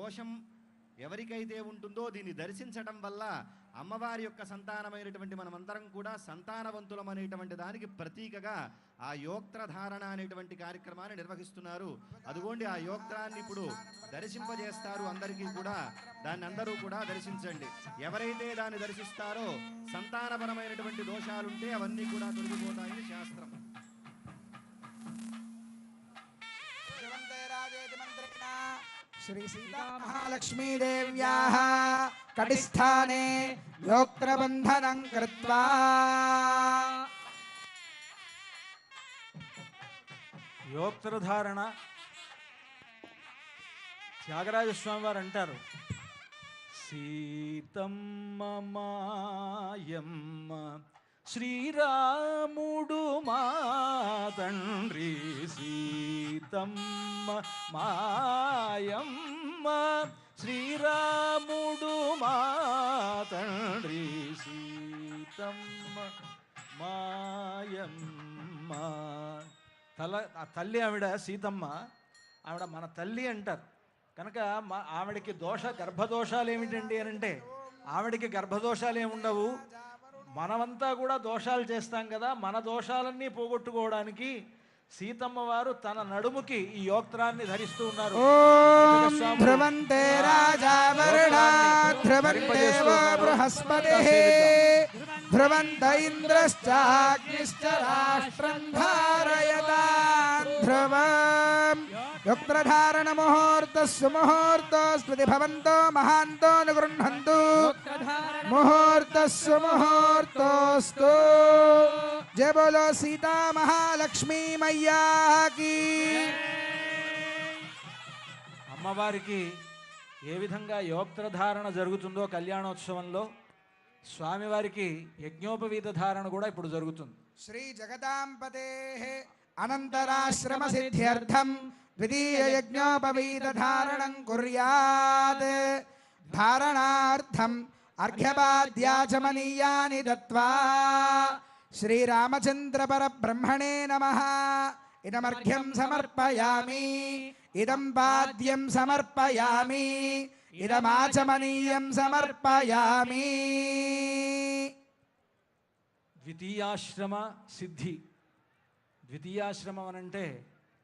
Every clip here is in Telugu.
దోషం ఎవరికైతే ఉంటుందో దీన్ని దర్శించడం వల్ల అమ్మవారి యొక్క సంతానమైనటువంటి మనమందరం కూడా సంతానవంతులం అనేటువంటి దానికి ప్రతీకగా ఆ యోక్త్రధారణ అనేటువంటి కార్యక్రమాన్ని నిర్వహిస్తున్నారు. అదిగోండి ఆ యోక్త్రాన్ని ఇప్పుడు దర్శింపజేస్తారు అందరికీ కూడా. దాన్ని అందరూ కూడా దర్శించండి. ఎవరైతే దాన్ని దర్శిస్తారో సంతానపరమైనటువంటి దోషాలుంటే అవన్నీ కూడా తొలగిపోతాయని శాస్త్రం. श्री सीता महालक्ष्मी देव्याः कटिस्थाने योक्त्रबन्धनं कृत्वा యోక్త్రధారణ త్యాగరాజ స్వామి వారు అంటారు, సీతమ్మ మాయమ్మ శ్రీరాముడు మా తండ్రి, సీతమ్మ మాయమ్మ శ్రీరాముడు మా తండ్రి, సీతమ్మ మాయమ్మ. తల్లి ఆవిడ సీతమ్మ, ఆవిడ మన తల్లి అంటారు కనుక ఆవిడకి గర్భదోషాలు ఏమిటండి అని అంటే, ఆవిడకి గర్భదోషాలు ఏముండవు. మనమంతా కూడా దోషాలు చేస్తాం కదా, మన దోషాలన్నీ పోగొట్టుకోవడానికి సీతమ్మ వారు తన నడుముకి ఈ యోక్త్రాన్ని ధరిస్తూ ఉన్నారు. ధ్రువంతే రాజా వరుణా ధ్రువంతే బృహస్పతిః ధ్రువంత ఇంద్రశ్చాగ్నిశ్చ రాష్ట్రం ధారయతాన్ ధ్రువం. యోక్త్రధారణ ముహూర్తస్సు ముహూర్తోస్మృతి భవంతో మహాంతో నిగృహంతు ముహూర్తస్సు ముహూర్తోస్తు. జయ బోలో సీతా మహాలక్ష్మీ మయ్యా కీ. అమ్మవారికి ఏ విధంగా యోక్త్రధారణ జరుగుతుందో కళ్యాణోత్సవంలో, స్వామివారికి యజ్ఞోపవీత ధారణ కూడా ఇప్పుడు జరుగుతుంది. శ్రీ జగదాంపతే అనంతరాశ్రమ సిద్ధ్యర్థం ద్వితీయ యజ్ఞోపవీత ధారణం కుర్యాత్. ధారణార్థం అర్ఘ్యపాద్యాచమనీయాని దత్వా శ్రీరామచంద్ర పరబ్రహ్మణే నమః. ఇదమర్ఘ్యం సమర్పయామి, ఇదం పాద్యం సమర్పయామి, ఇదమాచమనీయం సమర్పయామి. ద్వితీయాశ్రమ సిద్ధి. ద్వితీయాశ్రమం అనంటే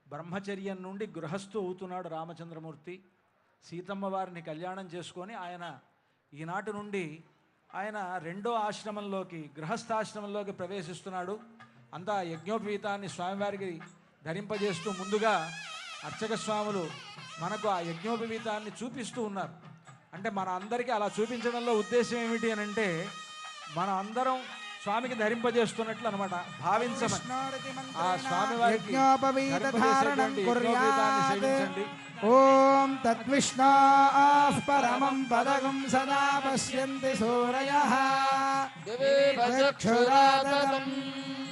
బ్రహ్మచర్యం నుండి గృహస్థు అవుతున్నాడు రామచంద్రమూర్తి. సీతమ్మ వారిని కళ్యాణం చేసుకొని ఆయన ఈనాటి నుండి ఆయన రెండో ఆశ్రమంలోకి, గృహస్థాశ్రమంలోకి ప్రవేశిస్తున్నాడు. అంతా యజ్ఞోపవీతాన్ని స్వామివారికి ధరింపజేస్తూ ముందుగా అర్చక స్వాములు మనకు ఆ యజ్ఞోపవీతాన్ని చూపిస్తూ ఉన్నారు. అంటే మన అందరికీ అలా చూపించడంలో ఉద్దేశం ఏమిటి అని అంటే, మన అందరం స్వామికి ధరింపజేస్తున్నట్లు అనమాట భావించమని. ఆ స్వామివారికి సేవించండి. ఓం తద్విష్ణోః పరమం పదగం సదా పశ్యంతి సూరయః చక్షురాతతం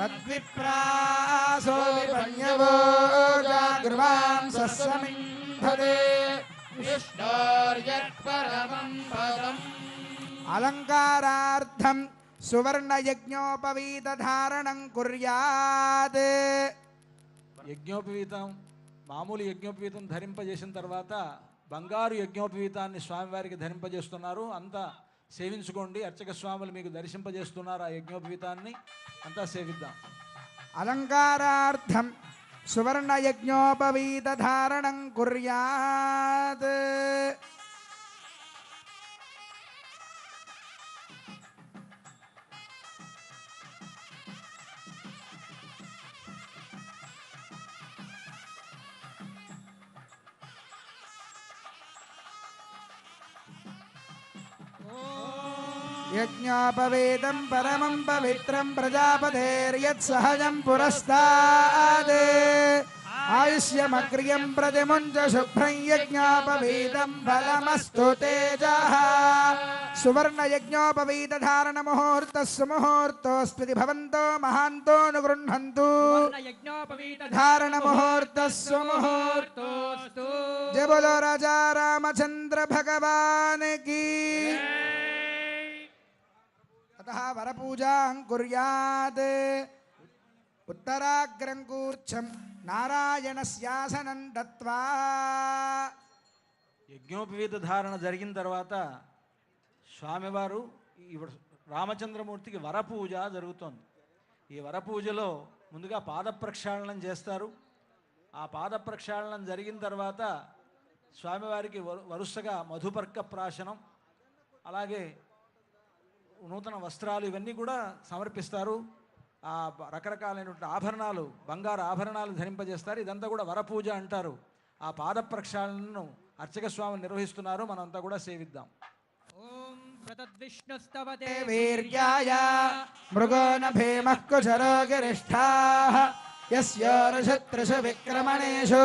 తద్విప్రాసో విపణ్యవో జాగృవాన్ సస్సమింధతే విష్ణోర్యత్పరమం పదం. అలంకారార్థం సువర్ణ యజ్ఞోపవీత ధారణం కుర్యాత్. యజ్ఞోపవీతం, మామూలు యజ్ఞోపవీతం ధరింపజేసిన తర్వాత బంగారు యజ్ఞోపవీతాన్ని స్వామివారికి ధరింపజేస్తున్నారు. అంతా సేవించుకోండి. అర్చక స్వాములు మీకు దర్శింపజేస్తున్నారు ఆ యజ్ఞోపవీతాన్ని. అంతా సేవిద్దాం. అలంకారార్థం సువర్ణ యజ్ఞోపవీత ధారణం కుర్యాత్. యజ్ఞోపవేదం పరమం పవిత్రం ప్రజాపతేర్యత్ సహజం పురస్తాద్. ఆయుష్యమగ్ర్యం ప్రతిముంచ శుభ్రం యజ్ఞోపవీతం ఫలమస్తు తేజః. సువర్ణ యజ్ఞోపవీత ధారణ ముహూర్తస్సు ముహూర్తోస్మృతి భవంతో మహాంతో నిగృహంతు ధారణ ముహూర్తస్సు ముహూర్తోస్తు. జయ బోలో రాజా రామచంద్ర భగవాన్ కీ. అతః వరపూజాం కుర్యాత్. ఉత్తరాగ్రం కూర్చం నారాయణస్యాసనం దత్వా. యజ్ఞోపవీత ధారణ జరిగిన తర్వాత స్వామివారు ఇప్పుడు రామచంద్రమూర్తికి వరపూజ జరుగుతోంది. ఈ వరపూజలో ముందుగా పాద ప్రక్షాళనం చేస్తారు. ఆ పాద ప్రక్షాళనం జరిగిన తర్వాత స్వామివారికి వరుసగా మధుపర్క ప్రాశనం, అలాగే నూతన వస్త్రాలు ఇవన్నీ కూడా సమర్పిస్తారు. ఆ రకరకాలైనటువంటి ఆభరణాలు, బంగారు ఆభరణాలు ధరింపజేస్తారు. ఇదంతా కూడా వరపూజ అంటారు. ఆ పాద ప్రక్షాళనను అర్చక స్వామి నిర్వహిస్తున్నారు. మనంతా కూడా సేవిద్దాం. ఓం ప్రతద్విష్ణుస్తవతే వీర్యాయ మృగో న భీమః కుశలో గిరిష్ఠాః యస్యోరుషత్రిషు విక్రమణేషు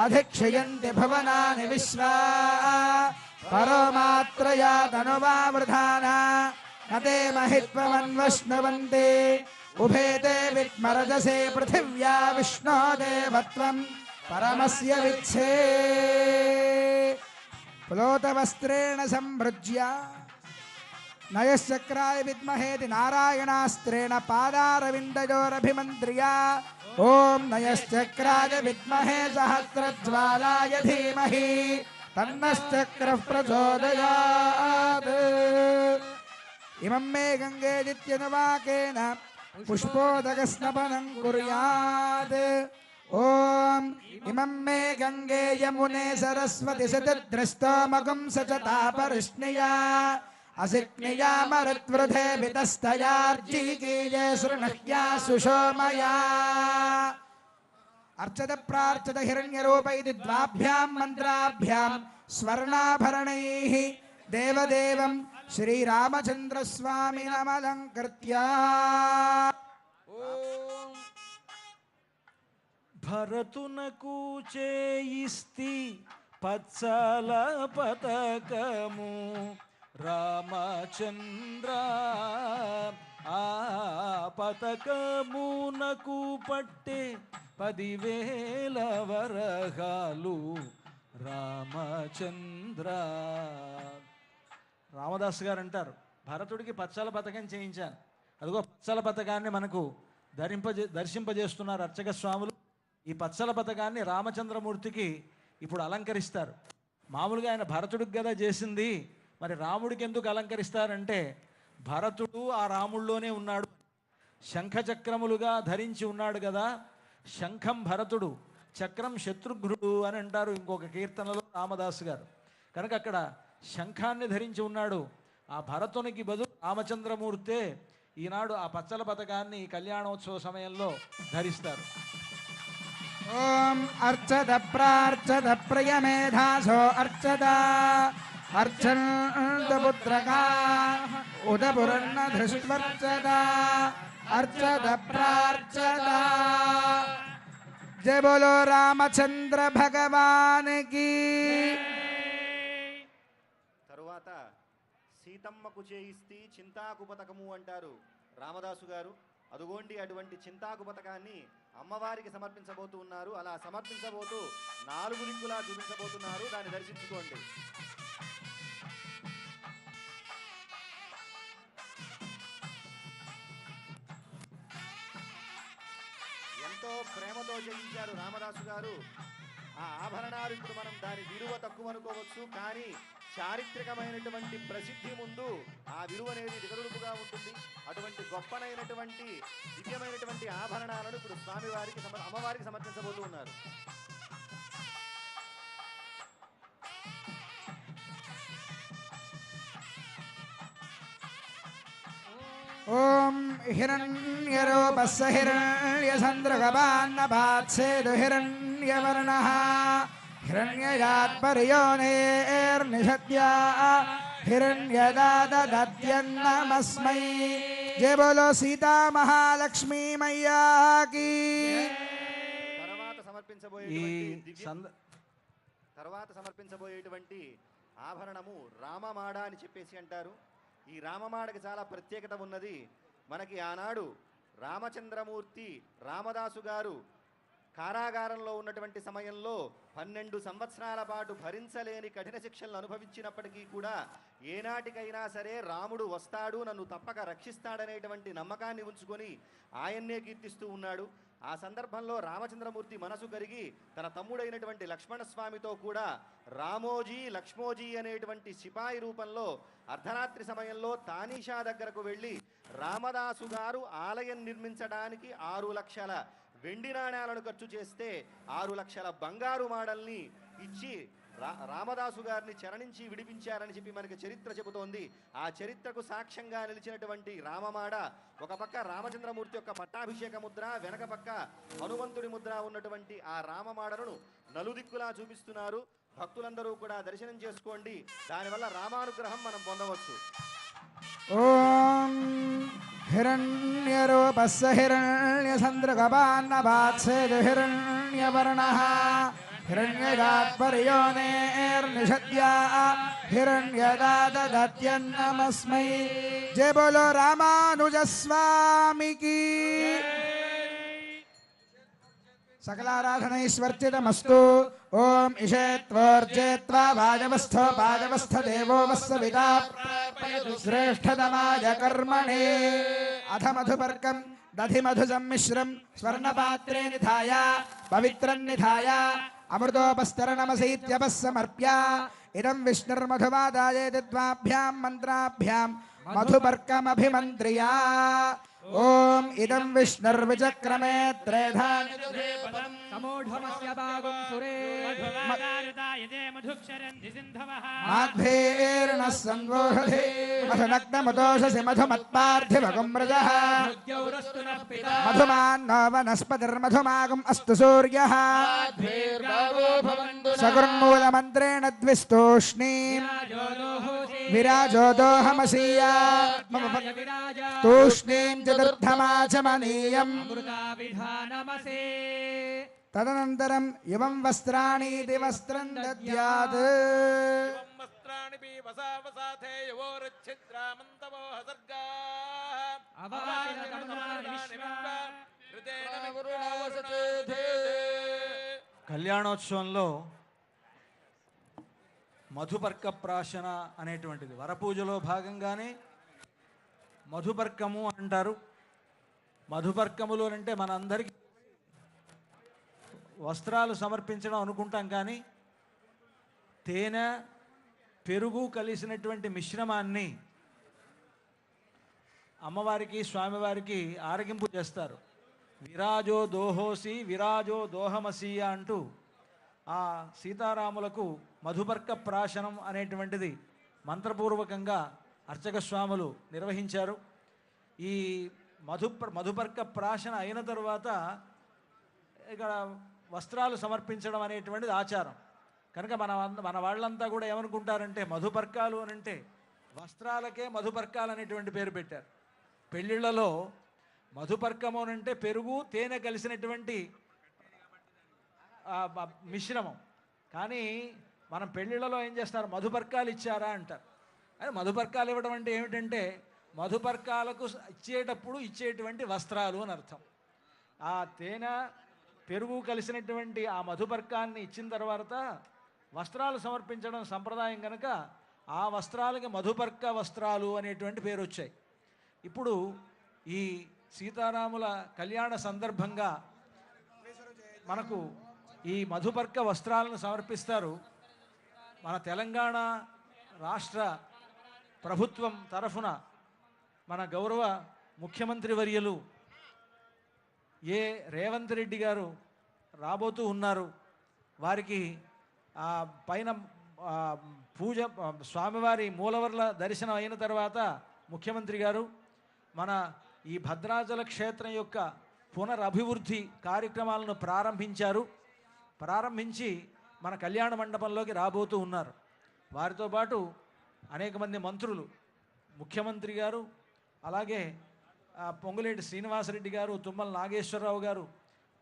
అధిక్షయంతి భువనాని విశ్వా పరో మాత్రయా తనువావృధాన నతే మహిత్వమన్వశ్నువంతి ఉభేతే విద్మరజసే పృథివ్యా విష్ణో దేవత్వం పరమస్య విచ్చే ప్లోతవస్త్రేణ సంభృజ్య నయశ్చక్రాయ విద్మహేతి నారాయణాస్త్రేణ పాదారవిందయోరభిమంత్ర్య ఓం నయశ్చక్రాయ విద్మహే సహస్రజ్వాలాయ ధీమహి తన్నశ్చక్రః ప్రచోదయాత్. ఇమం మే గంగేదిత్యనువాకేన పుష్పోదకస్నపనం కుర్యాత్. ఓం ఇమం మే గంగే యమునే సరస్వతి సతద్రస్తోమగం సచతాపరిష్ణియా అసిక్నియా మరుత్వృధే వితస్తయార్జీకీయే శృణహ్యా సుషోమయా అర్చత ప్రార్చత హిరణ్యరూపైతి ద్వాభ్యాం మంత్రాభ్యాం స్వర్ణాభరణైః దేవదేవం శ్రీరామచంద్రస్వామినమలంకృత్య భరతునకు చేయిస్తి పచ్చల పతకము రామచంద్ర ఆ పతకమునకు పట్టే 10,000 వరహాలు రామచంద్ర. రామదాస్ గారు అంటారు, భరతుడికి పచ్చల పతకం చేయించాను. అదిగో పచ్చల పతకాన్ని మనకు దర్శింపజేస్తున్నారు అర్చక స్వాములు. ఈ పచ్చల పతకాన్ని రామచంద్రమూర్తికి ఇప్పుడు అలంకరిస్తారు. మామూలుగా ఆయన భరతుడికి కదా చేసింది, మరి రాముడికి ఎందుకు అలంకరిస్తారంటే భరతుడు ఆ రాముల్లోనే ఉన్నాడు, శంఖచక్రములుగా ధరించి ఉన్నాడు కదా. శంఖం భరతుడు, చక్రం శత్రుఘ్నుడు అని అంటారు ఇంకొక కీర్తనలో రామదాసు గారు. కనుక అక్కడ శంఖాన్ని ధరించి ఉన్నాడు. ఆ భరతునికి బదులు రామచంద్రమూర్తే ఈనాడు ఆ పచ్చల పతకాన్ని కళ్యాణోత్సవ సమయంలో ధరిస్తారు. ఓం అర్చత ప్రార్చత ప్రియమేధాసో అర్చత అర్చంతు పుత్రకా ఉదపురన్న ధృష్ట్వర్చత అర్చత ప్రార్చత. జయ బోలో రామచంద్ర భగవానికి. తరువాత సీతమ్మకు చేయిస్తే చింతాకు పతకము అంటారు రామదాసు గారు. అదుగోండి అటువంటి చింతాకు పతకాన్ని అమ్మవారికి సమర్పించబోతూ ఉన్నారు. అలా సమర్పించబోతూ 4 దిక్కులా చూపించబోతున్నారు. దాన్ని దర్శించుకోండి. ఎంతో ప్రేమతో చేయించారు రామదాసు గారు. ఆ ఆభరణాలు ఇప్పుడు మనం దాని విలువ తక్కువ అనుకోవచ్చు, కానీ చారిత్రకమైనటువంటి ప్రసిద్ధి ముందు ఆ విలువ అనేది దిగదుడుపుగా ఉంటుంది. అటువంటి గొప్పనైనటువంటి దివ్యమైనటువంటి ఆభరణాలను ఇప్పుడు స్వామివారికి అమ్మవారికి సమర్పించబోతూ ఉన్నారు. ఓం హిరణ్యరూపస్య హిరణ్యచంద్రగపాన్నపాత్సేదు హిరణ్యవర్ణః హిరణ్యయాత్పర్యోనేర్నిషద్యా హిరణ్యదాదద్యన్నమస్మై. జయ బోలో సీతా మహాలక్ష్మీ మయ్యాకి. తర్వాత సమర్పించబోయేటువంటి ఆభరణము రామమాడ అని చెప్పేసి అంటారు. ఈ రామమాడకి చాలా ప్రత్యేకత ఉన్నది. మనకి ఆనాడు రామచంద్రమూర్తి రామదాసు గారు కారాగారంలో ఉన్నటువంటి సమయంలో 12 సంవత్సరాల పాటు భరించలేని కఠిన శిక్షలను అనుభవించినప్పటికీ కూడా ఏనాటికైనా సరే రాముడు వస్తాడు, నన్ను తప్పక రక్షిస్తాడనేటువంటి నమ్మకాన్ని ఉంచుకొని ఆయన్నే కీర్తిస్తూ ఉన్నాడు. ఆ సందర్భంలో రామచంద్రమూర్తి మనసు కరిగి తన తమ్ముడైనటువంటి లక్ష్మణస్వామితో కూడా రామోజీ లక్ష్మోజీ అనేటువంటి సిపాయి రూపంలో అర్ధరాత్రి సమయంలో తానీషా దగ్గరకు వెళ్ళి రామదాసు గారు ఆలయం నిర్మించడానికి 6 లక్షల వెండి నాణ్యాలను ఖర్చు చేస్తే 6 లక్షల బంగారు మాడల్ని ఇచ్చి రామదాసు గారిని చరణించి విడిపించారని చెప్పి మనకి చరిత్ర చెబుతోంది. ఆ చరిత్రకు సాక్ష్యంగా నిలిచినటువంటి రామమాడ ఒక పక్క రామచంద్రమూర్తి యొక్క పట్టాభిషేక ముద్ర, వెనక పక్క హనుమంతుడి ముద్ర ఉన్నటువంటి ఆ రామమాడను నలుదిక్కులా చూపిస్తున్నారు. భక్తులందరూ కూడా దర్శనం చేసుకోండి. దానివల్ల రామానుగ్రహం మనం పొందవచ్చు. ఓం హిరణ్యరూపస్య హిరణ్యచంద్రగపాన్నపాత్సేదు హిరణ్యవర్ణః हिरण्यगात्पर्योनेर्निषद्या हिरण्यदादत्यन्नमस्मै। जय बोलो रामानुज स्वामी की। सकलाराधनैश्वर्चितमस्तु। ओम इषेत्वर्जेत्वा वाजवस्थो वाजवस्थ देवो वस्सविता श्रेष्ठतमाय कर्मणे। अथ मधुपर्कं दधि मधु सम्मिश्रं स्वर्णपात्रे निधाय पवित्रं निधाय अमृतोपस्तरणमसैत्यपस्समर्प्य इदं विष्णुर्मधुवादाय द्वाभ्यां मन्त्राभ्यां मधुपर्कमभिमन्त्र्या। ओम इदं विष्णुर्विचक्रमे त्रेधा समूढमस्य भागं सुरे माध्वेर्नः संवोषधे मधुनग्नमतोषसि मधुमत्पार्थिवगुम्रजः मधुमान्नो वनस्पतिर्मधुमागम् अस्तु सूर्यः सकुर्मूलमन्त्रेण द्विस्तूष्णीं विराजो दोहमसीया तूष्णीं चतुर्थमाचमनीयम् तदनन्तरम् इमं वस्त्राणीति वस्त्रं दद्यात्। కళ్యాణోత్సవంలో మధుపర్క ప్రాశన అనేటువంటిది వరపూజలో భాగంగానే మధుపర్కము అంటారు. మధుపర్కములు అంటే మనందరికీ వస్త్రాలు సమర్పించడం అనుకుంటాం, కానీ తేనె పెరుగు కలిసినటువంటి మిశ్రమాన్ని అమ్మవారికి స్వామివారికి ఆరగింపు చేస్తారు. విరాజో దోహోసి విరాజో దోహమసీయ అంటూ ఆ సీతారాములకు మధుపర్క ప్రాశనం అనేటువంటిది మంత్రపూర్వకంగా అర్చక స్వాములు నిర్వహించారు. ఈ మధుపర్క ప్రాశన అయిన తరువాత ఇక్కడ వస్త్రాలు సమర్పించడం అనేటువంటిది ఆచారం. కనుక మన వాళ్ళంతా కూడా ఏమనుకుంటారంటే మధుపర్కాలు అని అంటే వస్త్రాలకే మధుపర్కాలు అనేటువంటి పేరు పెట్టారు. పెళ్ళిళ్ళలో మధుపర్కము అని అంటే పెరుగు తేనె కలిసినటువంటి మిశ్రమం. కానీ మనం పెళ్ళిళ్ళలో ఏం చేస్తారు, మధుపర్కాలు ఇచ్చారా అంటారు. అది మధుపర్కాలు ఇవ్వడం అంటే ఏమిటంటే మధుపర్కాలకు ఇచ్చేటప్పుడు ఇచ్చేటువంటి వస్త్రాలు అని అర్థం. ఆ తేనె పెరుగు కలిసినటువంటి ఆ మధుపర్కాన్ని ఇచ్చిన తర్వాత వస్త్రాలు సమర్పించడం సంప్రదాయం కనుక ఆ వస్త్రాలకి మధుపర్క వస్త్రాలు అనేటువంటి పేరు వచ్చాయి. ఇప్పుడు ఈ సీతారాముల కళ్యాణ సందర్భంగా మనకు ఈ మధుపర్క వస్త్రాలను సమర్పిస్తారు. మన తెలంగాణ రాష్ట్ర ప్రభుత్వం తరఫున మన గౌరవ ముఖ్యమంత్రి వర్యులు రేవంత్ రెడ్డి గారు రాబోతూ ఉన్నారు. వారికి పైన పూజ స్వామివారి మూలవర్ల దర్శనం అయిన తర్వాత ముఖ్యమంత్రి గారు మన ఈ భద్రాచల క్షేత్రం యొక్క పునరభివృద్ధి కార్యక్రమాలను ప్రారంభించి మన కళ్యాణ మండపంలోకి రాబోతూ ఉన్నారు. వారితో పాటు అనేక మంది మంత్రులు, ముఖ్యమంత్రి గారు, అలాగే పొంగులేటి శ్రీనివాసరెడ్డి గారు, తుమ్మల నాగేశ్వరరావు గారు,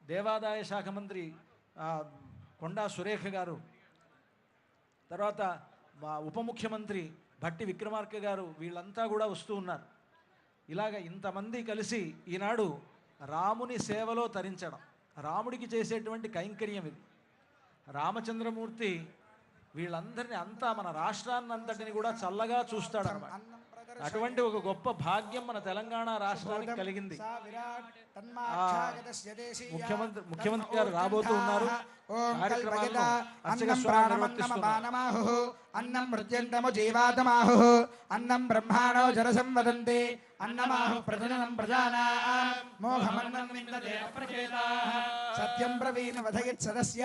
దేవాదాయ శాఖ మంత్రి కొండా సురేఖ గారు, తర్వాత ఉప ముఖ్యమంత్రి భట్టి విక్రమార్క గారు, వీళ్ళంతా కూడా వస్తూ ఉన్నారు. ఇలాగ ఇంతమంది కలిసి ఈనాడు రాముని సేవలో తరించడం, రాముడికి చేసేటువంటి కైంకర్యం ఇది. రామచంద్రమూర్తి వీళ్ళందరినీ అంతా మన రాష్ట్రాన్నంతటిని కూడా చల్లగా చూస్తాడన్నమాట. అటువంటి ఒక గొప్ప భాగ్యం మన తెలంగాణ రాష్ట్రానికి కలిగింది. ముఖ్యమంత్రి గారు రాబోతూ ఉన్నారు. కార్యక్రమాల్లో అర్చక స్వామి నిర్వర్తిస్తున్నారు. అన్నం మృత్యంతము జీవాతమాహు అన్నం బ్రహ్మాణో జరసంవదంతి అన్నమాహు ప్రజననం ప్రజానాం మోహమన్నం విందతే అప్రచేతాః సత్యం బ్రవీణ వదయత్ సదస్య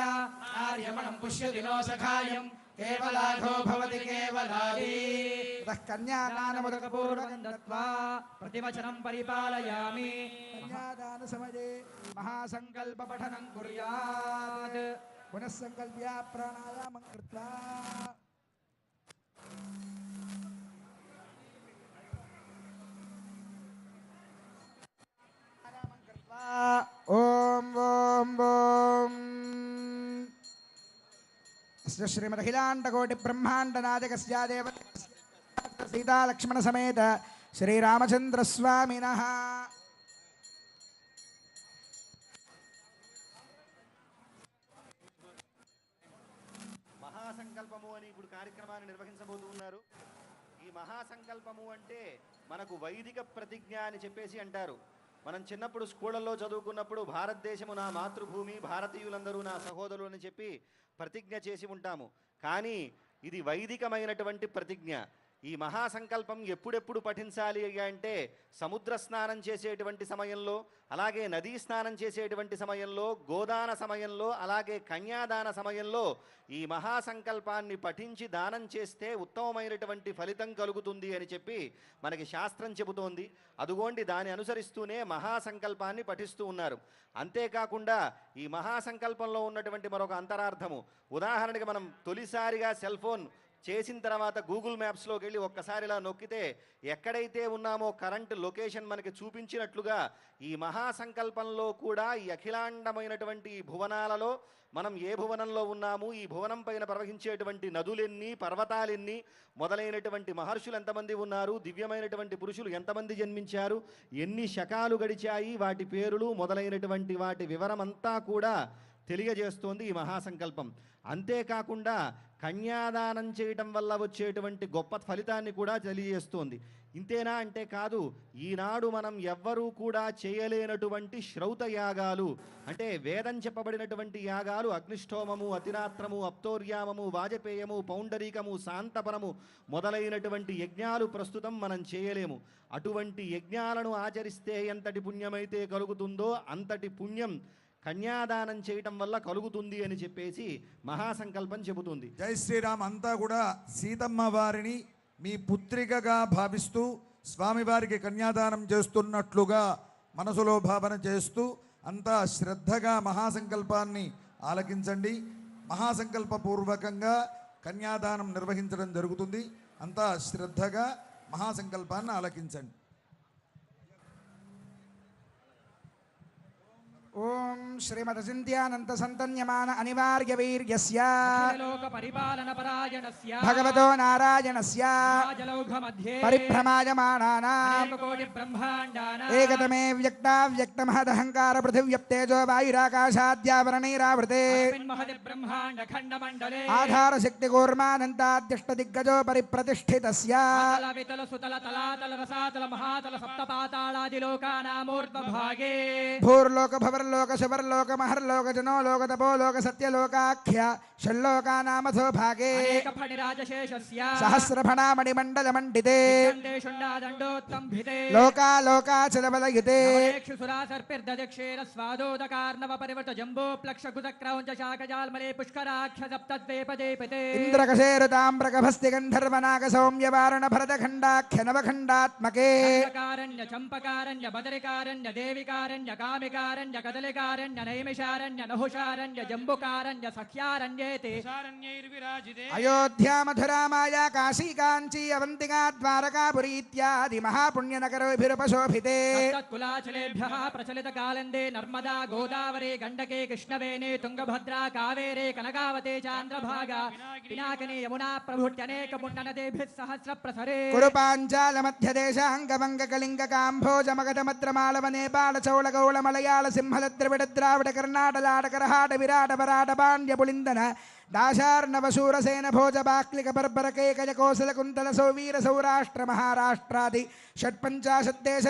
ఆర్యమణం పుష్యతి నో సఖాయం కేవలాఘో భవతి కేవలాది తః కన్యాదానముదకపూర్వకం దత్వా ప్రతివచనం పరిపాలయామి. కన్యాదాన సమయే మహాసంకల్ప పఠనం కుర్యాత్ పునః సంకల్ప్య ప్రాణాయామం కృత్వా ఓం ఓం ఓం శ్రీమదఖిలాండకోటి బ్రహ్మాండ నాయకస్య దేవ సీతా లక్ష్మణ సమేత శ్రీరామచంద్ర స్వామినః మహాసంకల్పము అని ఇప్పుడు కార్యక్రమాన్ని నిర్వహించబోతూ ఉన్నారు. ఈ మహాసంకల్పము అంటే మనకు వైదిక ప్రతిజ్ఞ అని చెప్పేసి అంటారు. మనం చిన్నప్పుడు స్కూళ్ళల్లో చదువుకున్నప్పుడు భారతదేశము నా మాతృభూమి, భారతీయులందరూ నా సహోదరులు అని చెప్పి ప్రతిజ్ఞ చేసి ఉంటాము. కానీ ఇది వైదికమైనటువంటి ప్రతిజ్ఞ. ఈ మహాసంకల్పం ఎప్పుడెప్పుడు పఠించాలి అంటే సముద్ర స్నానం చేసేటువంటి సమయంలో, అలాగే నదీ స్నానం చేసేటువంటి సమయంలో, గోదాన సమయంలో, అలాగే కన్యాదాన సమయంలో ఈ మహాసంకల్పాన్ని పఠించి దానం చేస్తే ఉత్తమమైనటువంటి ఫలితం కలుగుతుంది అని చెప్పి మనకి శాస్త్రం చెబుతోంది. అదుగోండి దాన్ని అనుసరిస్తూనే మహాసంకల్పాన్ని పఠిస్తూ ఉన్నారు. అంతేకాకుండా ఈ మహాసంకల్పంలో ఉన్నటువంటి మరొక అంతరార్థము, ఉదాహరణకి మనం తొలిసారిగా సెల్ ఫోన్ చేసిన తర్వాత గూగుల్ మ్యాప్స్లోకి వెళ్ళి ఒక్కసారి ఇలా నొక్కితే ఎక్కడైతే ఉన్నామో కరెంట్ లొకేషన్ మనకి చూపించినట్లుగా ఈ మహాసంకల్పంలో కూడా ఈ అఖిలాండమైనటువంటి ఈ భువనాలలో మనం ఏ భువనంలో ఉన్నాము, ఈ భువనం పైన ప్రవహించేటువంటి నదులెన్ని, పర్వతాలెన్ని, మొదలైనటువంటి మహర్షులు ఎంతమంది ఉన్నారు, దివ్యమైనటువంటి పురుషులు ఎంతమంది జన్మించారు, ఎన్ని శకాలు గడిచాయి, వాటి పేరులు మొదలైనటువంటి వాటి వివరమంతా కూడా తెలియజేస్తోంది ఈ మహాసంకల్పం. అంతేకాకుండా కన్యాదానం చేయటం వల్ల వచ్చేటువంటి గొప్ప ఫలితాన్ని కూడా తెలియజేస్తోంది. ఇంతేనా అంటే కాదు, ఈనాడు మనం ఎవ్వరూ కూడా చేయలేనటువంటి శ్రౌత యాగాలు అంటే వేదం చెప్పబడినటువంటి యాగాలు అగ్నిష్టోమము, అతిరాత్రము, అప్తోర్యామము, వాజపేయము, పౌండరీకము, శాంతపరము మొదలైనటువంటి యజ్ఞాలు ప్రస్తుతం మనం చేయలేము. అటువంటి యజ్ఞాలను ఆచరిస్తే ఎంతటి పుణ్యమైతే కలుగుతుందో అంతటి పుణ్యం కన్యాదానం చేయటం వల్ల కలుగుతుంది అని చెప్పేసి మహాసంకల్పం చెబుతుంది. జై శ్రీరామ్. అంతా కూడా సీతమ్మ వారిని మీ పుత్రికగా భావిస్తూ స్వామివారికి కన్యాదానం చేస్తున్నట్లుగా మనసులో భావన చేస్తూ అంతా శ్రద్ధగా మహాసంకల్పాన్ని ఆలకించండి. మహాసంకల్పపూర్వకంగా కన్యాదానం నిర్వహించడం జరుగుతుంది. అంతా శ్రద్ధగా మహాసంకల్పాన్ని ఆలకించండి. ఓం శ్రీమదచింత్యానంత సంతన్యమాన అనివార్య వీర్యస్య లోక పరిపాలన పరాయణస్య భగవతో నారాయణస్య రాజలౌఘ మధ్యే పరిభ్రమాయమానానాం కోటి బ్రహ్మాండానాం ఏకతమే వ్యక్తావ్యక్తమహదహంకార పృథివ్యప్తేజో వాయురాకాశాద్యావరణైరావృతే అస్మిన్ మహది బ్రహ్మాండ ఖండ మండలే ఆధారశక్తి కూర్మానంతాద్యష్టదిగ్గజో పరిప్రతిష్ఠితస్య అతల వితల సుతల తలాతల రసాతల మహాతల సప్తపాతాళాది లోకానామూర్ధ్వ భాగే భూర్లోక భవర్లోక శువర్లోక మహర్లోక జనోలోక తపోలోక సత్యలోకాఖ్య షల్లోకానామథో భాగే అనేక ఫణిరాజశేషస్య సహస్రఫణామణిమండల మండితే ఖండే షుండాదండోత్తంభితే లోకాలోకాచలబలయుతే సురా సర్పిర్దక్షేణ స్వాదోదకార్ణవ పరివృత జంబో ప్లక్ష కుతక్రౌంచ శాఖజాల్మలే పుష్కరాఖ్య సప్తద్వేపదేపతే ఇంద్రకశేరుతామ్రకభస్తి గంధర్వనాగ సౌమ్యవారణ భరతఖండాఖ్య నవఖండాత్మకే కారణ్య చంపకారణ్య బదరికారణ్య దేవికారణ్య కామికారణ్య కదలికారణ్య నైమిషారణ్య నహుషారణ్య జంబుకారణ్య సఖ్యారణ్యేతే అయోధ్యా మధురా మాయా కాశీ కాంచీ అవంతిగా ద్వారకాపురి ఇత్యాది మహాపుణ్యనగరోభిరుపశోభితే కులాచలేభ్యః ప్రచలిత కాలందే నర్మదా గోదావరి గండకే కృష్ణవేణి తుంగభద్రా కావేరే కనకావతే చాంద్రభాగా పినాకిని యమునా ప్రభుత్యనేక పుణ్యనదేభిః సహస్ర ప్రసరే కురు పాంచాల మధ్యదేశాంగవంగ కళింగ కాంభోజ మగధ మద్రమాళవ నేపాళ చౌళ గౌళ మలయాళ సింహల ద్రవిడ ద్రావిడ కర్ణాటలాట కరహాట విరాట వరాట పాండ్య పులిందన దాశార్ణవశూరసేన భోజ బాక్లిక బర్బర కేకజ కోసల కుంతల సౌవీర సౌరాష్ట్ర మహారాష్ట్రాది షట్పంచాశద్దేశ